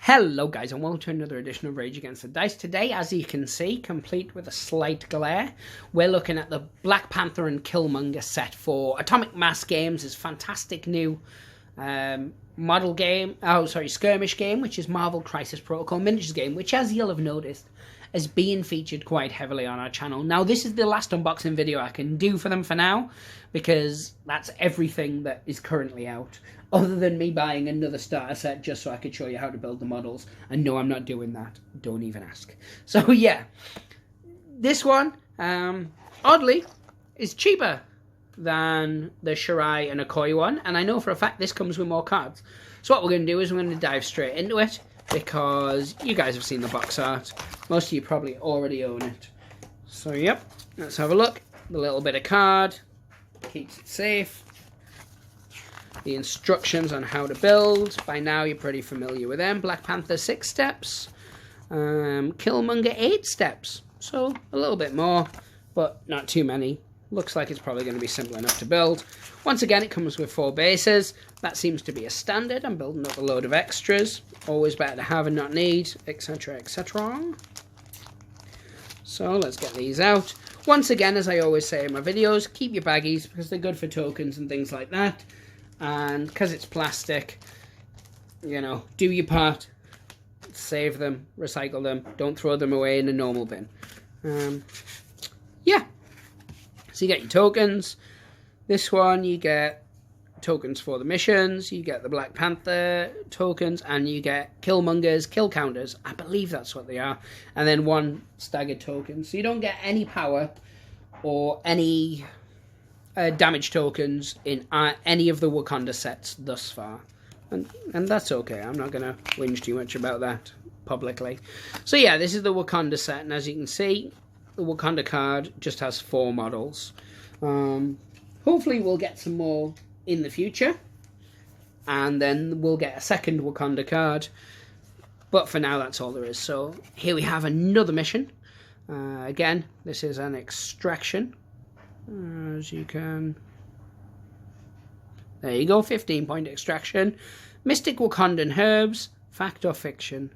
Hello guys, and welcome to another edition of Rage Against the Dice. Today, as you can see, complete with a slight glare, we're looking at the Black Panther and Killmonger set for Atomic Mass Games' his fantastic new skirmish game, which is Marvel Crisis Protocol miniatures game, which, as you'll have noticed, is being featured quite heavily on our channel. Now, this is the last unboxing video I can do for them for now, because that's everything that is currently out, other than me buying another starter set just so I could show you how to build the models. And no, I'm not doing that. Don't even ask. So yeah, this one, oddly, is cheaper than the Shirai and Akoi one, and I know for a fact this comes with more cards. So what we're going to do is we're going to dive straight into it, because you guys have seen the box art. Most of you probably already own it. So yep, let's have a look. The little bit of card keeps it safe. The instructions on how to build. By now you're pretty familiar with them. Black Panther 6 steps. Killmonger 8 steps. So a little bit more, but not too many. Looks like it's probably going to be simple enough to build. Once again, it comes with 4 bases. That seems to be a standard. I'm building up a load of extras. Always better to have and not need, etc, etc. So let's get these out. Once again, as I always say in my videos, keep your baggies because they're good for tokens and things like that. And because it's plastic, you know, do your part. Save them, recycle them. Don't throw them away in a normal bin. Yeah. So you get your tokens. This one you get tokens for the missions. You get the Black Panther tokens, and you get Killmonger's kill counters. I believe that's what they are. And then 1 staggered token. So you don't get any power or any damage tokens in any of the Wakanda sets thus far. And that's okay. I'm not going to whinge too much about that publicly. So yeah, this is the Wakanda set, and as you can see, the Wakanda card just has 4 models. Hopefully we'll get some more in the future, and then we'll get a second Wakanda card. But for now, that's all there is. So here we have another mission. Again, this is an extraction. As you can... There you go, 15-point extraction. Mystic Wakandan herbs, fact or fiction.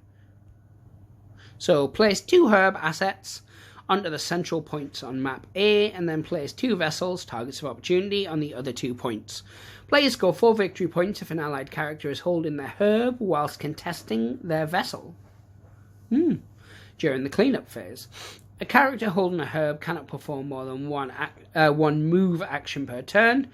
So place 2 herb assets onto the central points on map A, and then place 2 vessels, targets of opportunity, on the other 2 points. Players score 4 victory points if an allied character is holding their herb whilst contesting their vessel. During the cleanup phase. A character holding a herb cannot perform more than one move action per turn,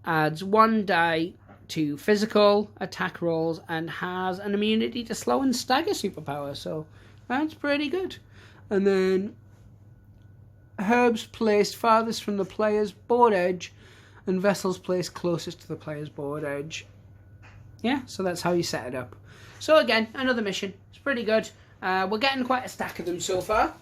adds 1 die to physical attack rolls, and has an immunity to slow and stagger superpower, so that's pretty good. And then herbs placed farthest from the player's board edge and vessels placed closest to the player's board edge. Yeah, so that's how you set it up. So again, another mission. It's pretty good. We're getting quite a stack of them so far.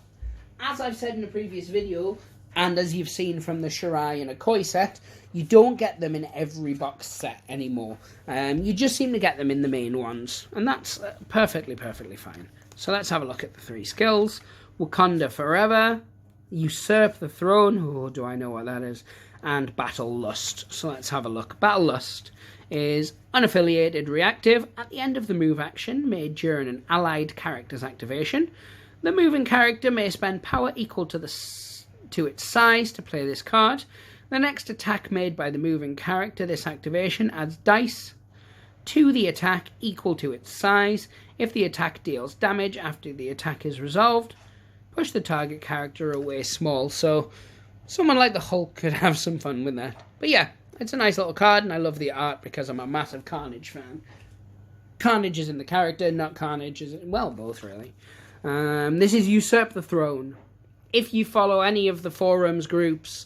As I've said in a previous video, and as you've seen from the Shirai and Akoi set, you don't get them in every box set anymore. You just seem to get them in the main ones, and that's perfectly fine. So let's have a look at the 3 skills. Wakanda Forever, Usurp the Throne, oh, do I know what that is, and Battle Lust. So let's have a look. Battle Lust is unaffiliated reactive at the end of the move action made during an allied character's activation. The moving character may spend power equal to its size to play this card. The next attack made by the moving character, this activation adds dice to the attack equal to its size. If the attack deals damage after the attack is resolved, push the target character away small. So someone like the Hulk could have some fun with that. But yeah, it's a nice little card, and I love the art because I'm a massive Carnage fan. Carnage is in the character, not Carnage is in, well, both really. This is Usurp the Throne. If you follow any of the forums, groups,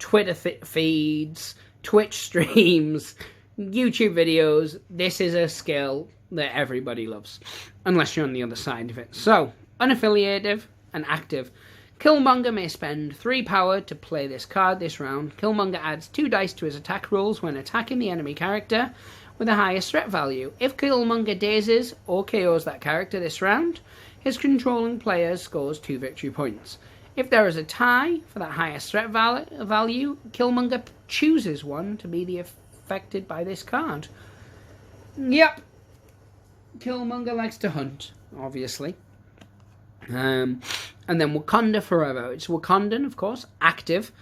Twitter feeds, Twitch streams, YouTube videos, this is a skill that everybody loves, unless you're on the other side of it. So, unaffiliated and active. Killmonger may spend 3 power to play this card this round. Killmonger adds 2 dice to his attack rolls when attacking the enemy character with the highest threat value. If Killmonger dazes or KOs that character this round, his controlling player scores 2 victory points. If there is a tie for that highest threat value, Killmonger chooses one to be affected by this card. Yep. Killmonger likes to hunt, obviously. And then Wakanda Forever. It's Wakandan, of course, active.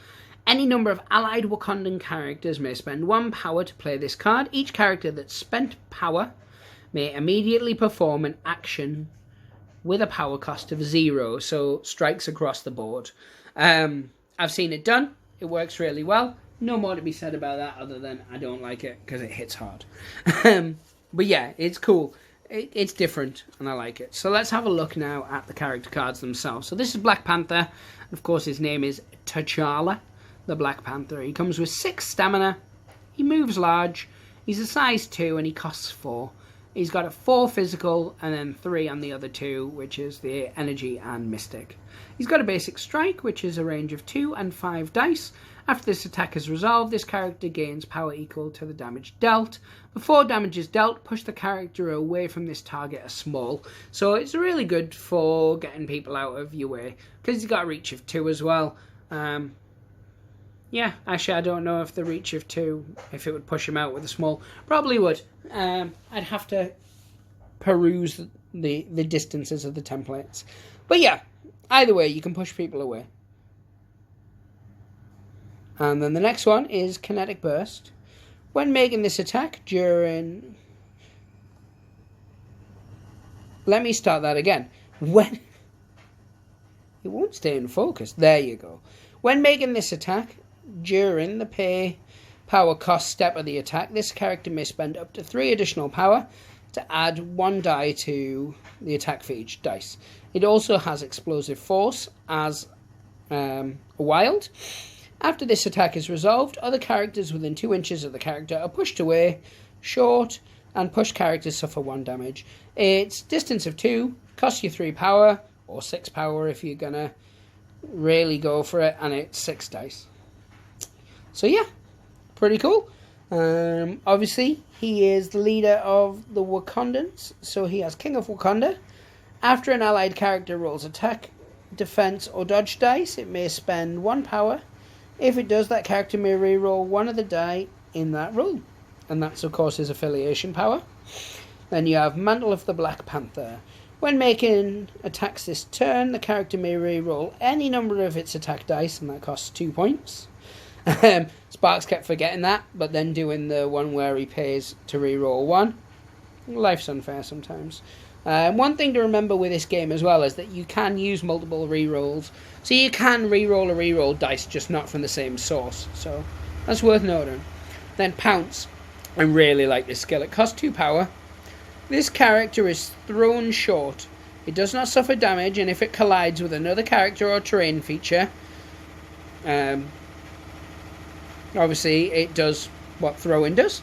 Any number of allied Wakandan characters may spend 1 power to play this card. Each character that's spent power may immediately perform an action with a power cost of 0, so strikes across the board. I've seen it done. It works really well. No more to be said about that other than I don't like it because it hits hard. But yeah, it's cool. It's different and I like it. So let's have a look now at the character cards themselves. So this is Black Panther. Of course, his name is T'Challa, the Black Panther. He comes with 6 stamina. He moves large. He's a size 2 and he costs 4. He's got a 4 physical and then 3 on the other 2, which is the energy and mystic. He's got a basic strike, which is a range of 2 and 5 dice. After this attack is resolved, this character gains power equal to the damage dealt. Before damage is dealt, push the character away from this target a small. So it's really good for getting people out of your way, because he's got a reach of 2 as well. Yeah, actually I don't know if the reach of 2, if it would push him out with a small. Probably would. I'd have to peruse the distances of the templates. But yeah, either way, you can push people away. And then the next one is Kinetic Burst. When making this attack during... Let me start that again. When... It won't stay in focus. There you go. When making this attack during the power cost step of the attack, this character may spend up to 3 additional power to add 1 die to the attack for each dice. It also has Explosive Force as a wild. After this attack is resolved, other characters within 2 inches of the character are pushed away, short, and pushed characters suffer 1 damage. It's distance of 2, costs you 3 power, or 6 power if you're going to really go for it, and it's 6 dice. So yeah, pretty cool. Obviously, he is the leader of the Wakandans, so he has King of Wakanda. After an allied character rolls attack, defense, or dodge dice, it may spend 1 power. If it does, that character may reroll 1 of the die in that roll. And that's, of course, his affiliation power. Then you have Mantle of the Black Panther. When making attacks this turn, the character may reroll any number of its attack dice, and that costs 2 points. Sparks kept forgetting that, but then doing the one where he pays to reroll 1. Life's unfair sometimes. One thing to remember with this game as well is that you can use multiple rerolls. So you can reroll a reroll dice, just not from the same source. So that's worth noting. Then Pounce. I really like this skill. It costs 2 power. This character is thrown short. It does not suffer damage, and if it collides with another character or terrain feature, obviously it does what throwing does.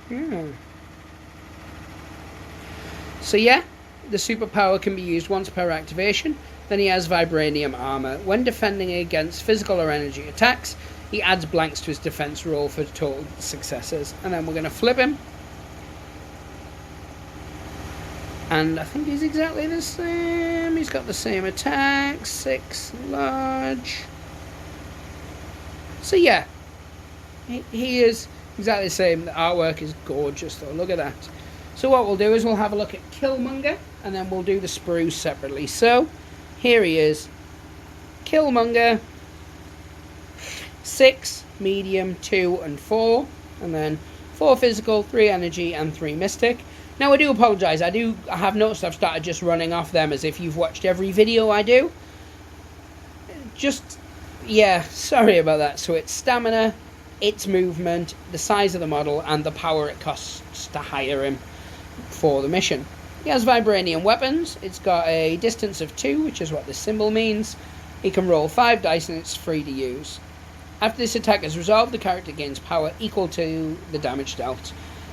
Yeah. So yeah, the superpower can be used once per activation. Then he has Vibranium Armor. When defending against physical or energy attacks, he adds blanks to his defense roll for total successes. And then we're going to flip him. And I think he's exactly the same. He's got the same attack. 6 large. So yeah, he is exactly the same. The artwork is gorgeous though. Look at that. So what we'll do is we'll have a look at Killmonger, and then we'll do the sprue separately. So, here he is. Killmonger. 6, medium, 2, and 4. And then 4 physical, 3 energy, and 3 mystic. Now, I do apologise. I have noticed I've started just running off them as if you've watched every video I do. Yeah, sorry about that. So, it's stamina, its movement, the size of the model, and the power it costs to hire him for the mission. He has Vibranium weapons. It's got a distance of 2, which is what this symbol means. He can roll 5 dice and it's free to use. After this attack is resolved, the character gains power equal to the damage dealt.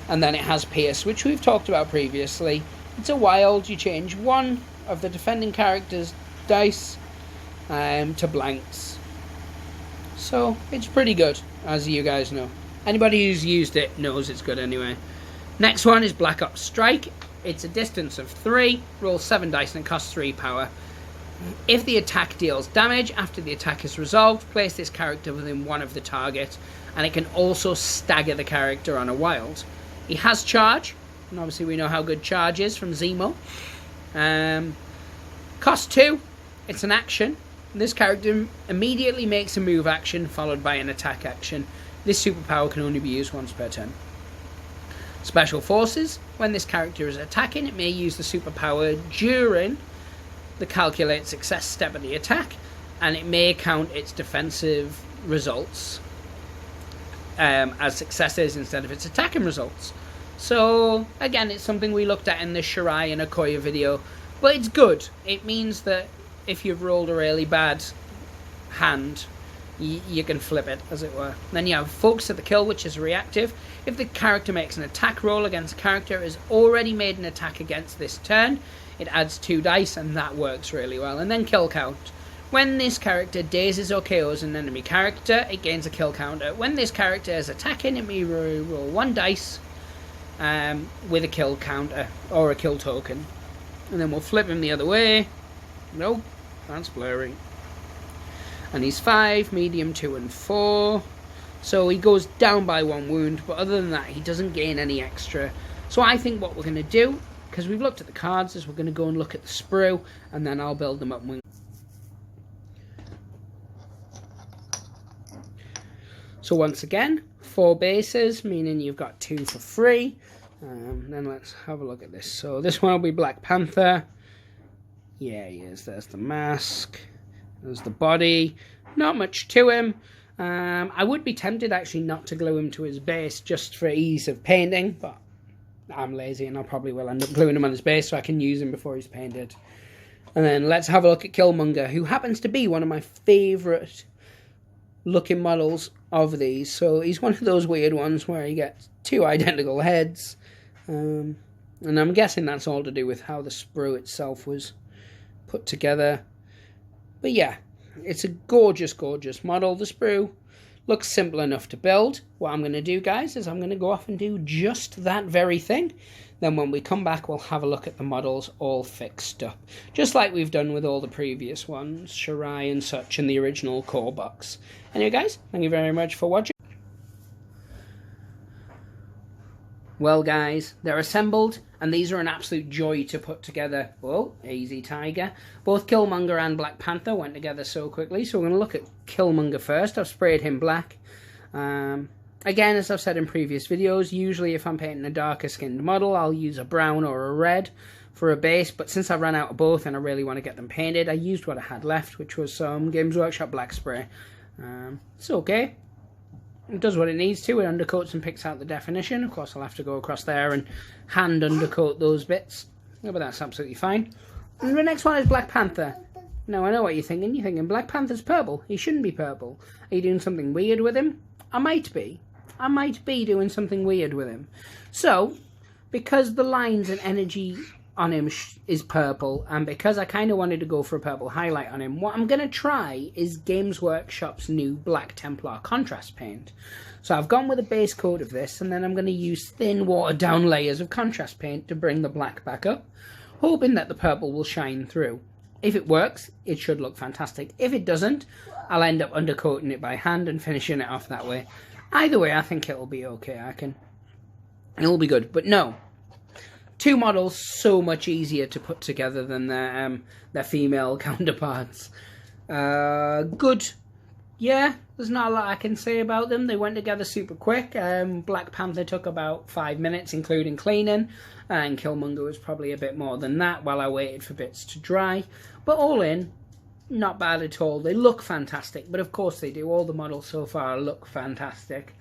And then it has Pierce, which we've talked about previously. It's a wild. You change 1 of the defending character's dice to blanks. So it's pretty good, as you guys know. Anybody who's used it knows it's good anyway. Next one is Black Ops Strike. It's a distance of 3, roll 7 dice and it costs 3 power. If the attack deals damage after the attack is resolved, place this character within 1 of the target, and it can also stagger the character on a wild. He has charge, and obviously we know how good charge is from Zemo. Cost 2, it's an action. This character immediately makes a move action followed by an attack action. This superpower can only be used once per turn. Special Forces, when this character is attacking, it may use the superpower during the calculate success step of the attack, and it may count its defensive results as successes instead of its attacking results. So again, it's something we looked at in the Shirai and Okoye video, but it's good. It means that if you've rolled a really bad hand, you can flip it, as it were. Then you have Focus at the Kill, which is reactive. If the character makes an attack roll against a character who has already made an attack against this turn, it adds 2 dice, and that works really well. And then Kill Count. When this character dazes or KOs an enemy character, it gains a kill counter. When this character is attacking, it may roll 1 dice with a kill counter or a kill token. And then we'll flip him the other way. Nope, that's blurry. And he's 5, medium 2 and 4. So he goes down by 1 wound, but other than that, he doesn't gain any extra. So I think what we're going to do, because we've looked at the cards, is we're going to go and look at the sprue, and then I'll build them up. So once again, 4 bases, meaning you've got 2 for free. Then let's have a look at this. So this one will be Black Panther. Yeah, he is. There's the mask. There's the body. Not much to him. I would be tempted actually not to glue him to his base just for ease of painting, but I'm lazy and I probably will end up gluing him on his base so I can use him before he's painted. And then let's have a look at Killmonger, who happens to be one of my favourite looking models of these. So he's one of those weird ones where you get 2 identical heads. And I'm guessing that's all to do with how the sprue itself was put together. But yeah, it's a gorgeous, gorgeous model. The sprue looks simple enough to build. What I'm going to do, guys, is I'm going to go off and do just that very thing. Then when we come back, we'll have a look at the models all fixed up. Just like we've done with all the previous ones, Shirai and such, in the original core box. Anyway, guys, thank you very much for watching. Well, guys, they're assembled, and these are an absolute joy to put together. Oh, easy, Tiger. Both Killmonger and Black Panther went together so quickly, so we're going to look at Killmonger first. I've sprayed him black. Again, as I've said in previous videos, usually if I'm painting a darker skinned model, I'll use a brown or a red for a base, but since I've run out of both and I really want to get them painted, I used what I had left, which was some Games Workshop black spray. It's okay. It does what it needs to. It undercoats and picks out the definition. Of course, I'll have to go across there and hand undercoat those bits. Yeah, but that's absolutely fine. And the next one is Black Panther. Now, I know what you're thinking. You're thinking, Black Panther's purple. He shouldn't be purple. Are you doing something weird with him? I might be. I might be doing something weird with him. So, because the lines and energy on him is purple, and because I kind of wanted to go for a purple highlight on him, what I'm going to try is Games Workshop's new Black Templar contrast paint. So I've gone with a base coat of this, and then I'm going to use thin watered down layers of contrast paint to bring the black back up, hoping that the purple will shine through. If it works, it should look fantastic. If it doesn't, I'll end up undercoating it by hand and finishing it off that way. Either way, I think it'll be okay. It'll be good. But no, 2 models so much easier to put together than their female counterparts. Good. Yeah, there's not a lot I can say about them. They went together super quick. Black Panther took about 5 minutes, including cleaning, and Killmonger was probably a bit more than that while I waited for bits to dry. But all in, not bad at all. They look fantastic, but of course they do. All the models so far look fantastic.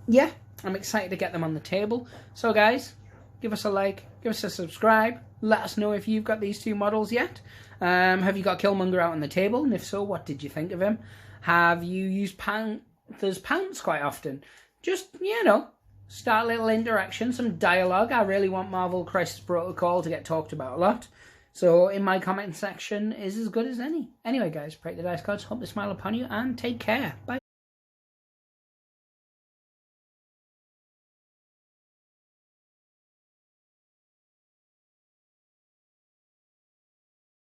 Yeah, I'm excited to get them on the table. So guys, give us a like, give us a subscribe, let us know if you've got these 2 models yet. Have you got Killmonger out on the table? And if so, what did you think of him? Have you used Panther's pants quite often? Just, you know, start a little interaction, some dialogue. I really want Marvel Crisis Protocol to get talked about a lot. So in my comment section is as good as any. Anyway guys, break the dice cards, hope they smile upon you, and take care. Bye.